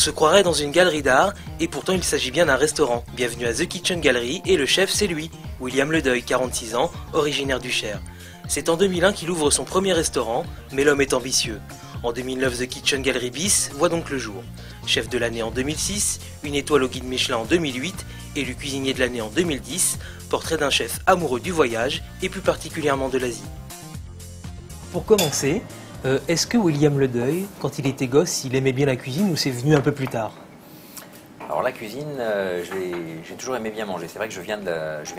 se croirait dans une galerie d'art, et pourtant il s'agit bien d'un restaurant. Bienvenue à The Kitchen Gallery, et le chef c'est lui, William Ledeuil, 46 ans, originaire du Cher. C'est en 2001 qu'il ouvre son premier restaurant, mais l'homme est ambitieux. En 2009, The Kitchen Gallery bis voit donc le jour. Chef de l'année en 2006, une étoile au guide Michelin en 2008, élu cuisinier de l'année en 2010, portrait d'un chef amoureux du voyage, et plus particulièrement de l'Asie. Pour commencer, est-ce que William Ledeuil, quand il était gosse, il aimait bien la cuisine ou c'est venu un peu plus tard? Alors la cuisine, j'ai toujours aimé bien manger. C'est vrai que je viens de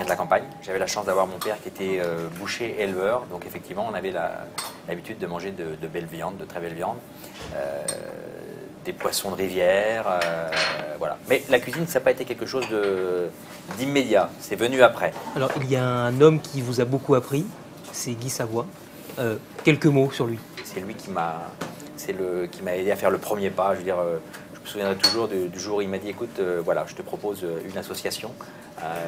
la campagne. J'avais la chance d'avoir mon père qui était boucher éleveur. Donc effectivement, on avait l'habitude de manger de belles viandes, de très belles viandes. Des poissons de rivière, voilà. Mais la cuisine, ça n'a pas été quelque chose d'immédiat. C'est venu après. Alors il y a un homme qui vous a beaucoup appris, c'est Guy Savoie. Quelques mots sur lui. C'est lui qui m'a aidé à faire le premier pas. Je veux dire, je me souviendrai toujours du jour où il m'a dit, écoute, voilà, je te propose une association.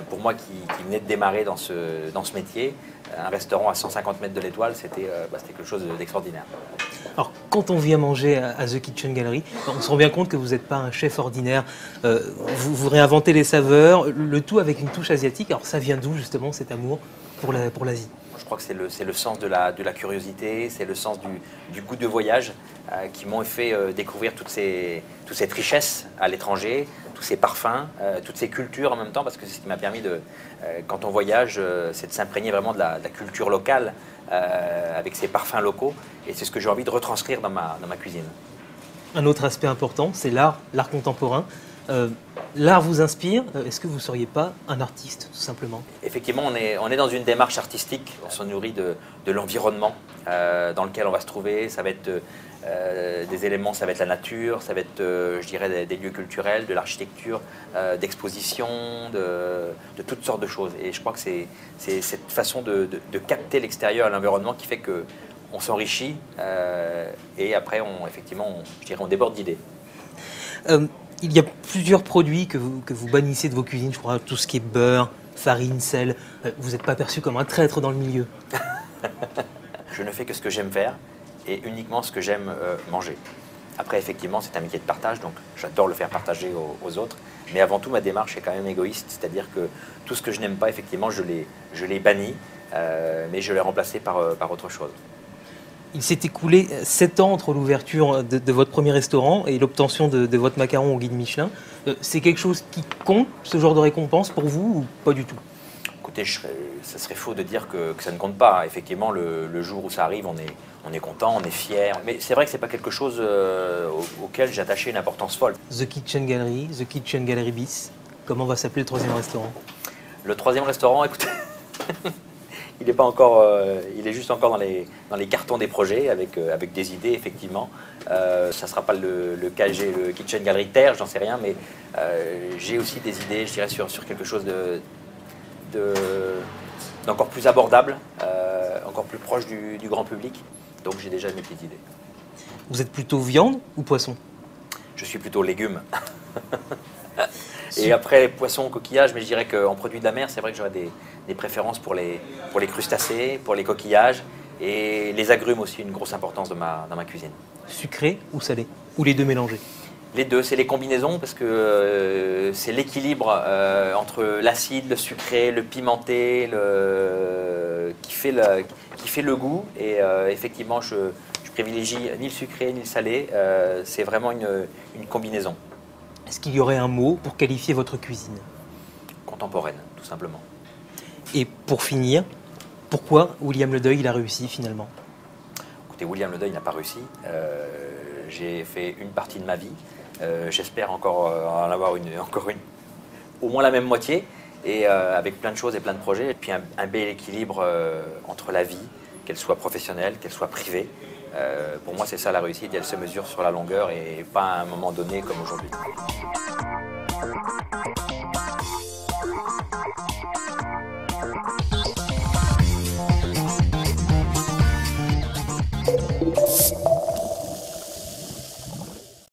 Pour moi qui venais de démarrer dans ce métier, un restaurant à 150 mètres de l'Étoile, c'était quelque chose d'extraordinaire. Alors, quand on vient manger à The Kitchen Gallery, on se rend bien compte que vous n'êtes pas un chef ordinaire. Vous réinventez les saveurs, le tout avec une touche asiatique. Alors, ça vient d'où justement cet amour pour l'Asie? Je crois que c'est le sens de la curiosité, c'est le sens du goût de voyage qui m'ont fait découvrir toute cette richesse à l'étranger, tous ces parfums, toutes ces cultures en même temps, parce que c'est ce qui m'a permis quand on voyage, c'est de s'imprégner vraiment de la culture locale avec ses parfums locaux, et c'est ce que j'ai envie de retranscrire dans ma cuisine. Un autre aspect important, c'est l'art contemporain. L'art vous inspire, est-ce que vous ne seriez pas un artiste, tout simplement? Effectivement, on est dans une démarche artistique, on se nourrit de l'environnement dans lequel on va se trouver. Ça va être des éléments, ça va être la nature, ça va être, je dirais, des lieux culturels, de l'architecture, d'exposition, de toutes sortes de choses. Et je crois que c'est cette façon de capter l'extérieur et l'environnement qui fait qu'on s'enrichit et après, on déborde d'idées. Il y a plusieurs produits que vous bannissez de vos cuisines, je crois, tout ce qui est beurre, farine, sel. Vous n'êtes pas perçu comme un traître dans le milieu? Je ne fais que ce que j'aime faire et uniquement ce que j'aime manger. Après, effectivement, c'est un métier de partage, donc j'adore le faire partager aux autres. Mais avant tout, ma démarche est quand même égoïste, c'est-à-dire que tout ce que je n'aime pas, effectivement, je l'ai banni, mais je l'ai remplacé par autre chose. Il s'est écoulé 7 ans entre l'ouverture de votre premier restaurant et l'obtention de votre macaron au guide Michelin. C'est quelque chose qui compte, ce genre de récompense, pour vous, ou pas du tout? Écoutez, ça serait faux de dire que ça ne compte pas. Effectivement, le jour où ça arrive, on est content, on est fier. Mais c'est vrai que ce n'est pas quelque chose auquel j'ai attaché une importance folle. The Kitchen Gallery, The Kitchen Gallery bis. Comment va s'appeler le troisième restaurant? Le troisième restaurant, écoutez... Il n'est pas encore, il est juste encore dans les cartons des projets avec des idées effectivement. Ça ne sera pas le Kitchen Gallery Terre, j'en sais rien, mais j'ai aussi des idées, je dirais, sur quelque chose d'encore plus abordable, encore plus proche du grand public. Donc j'ai déjà mes petites idées. Vous êtes plutôt viande ou poisson? Je suis plutôt légumes. Et après, poissons, coquillages, mais je dirais qu'en produits de la mer, c'est vrai que j'aurais des préférences pour les crustacés, pour les coquillages et les agrumes aussi, une grosse importance dans ma cuisine. Sucré ou salé? Ou les deux mélangés? Les deux, c'est les combinaisons parce que c'est l'équilibre entre l'acide, le sucré, le pimenté qui fait le goût. Et effectivement, je privilégie ni le sucré ni le salé. C'est vraiment une combinaison. Est-ce qu'il y aurait un mot pour qualifier votre cuisine? Contemporaine, tout simplement. Et pour finir, pourquoi William Ledeuil il a réussi finalement? Écoutez, William Ledeuil n'a pas réussi. J'ai fait une partie de ma vie. J'espère encore en avoir encore une, au moins la même moitié, et avec plein de choses et plein de projets. Et puis un bel équilibre entre la vie, qu'elle soit professionnelle, qu'elle soit privée. Pour moi, c'est ça la réussite, et elle se mesure sur la longueur et pas à un moment donné comme aujourd'hui.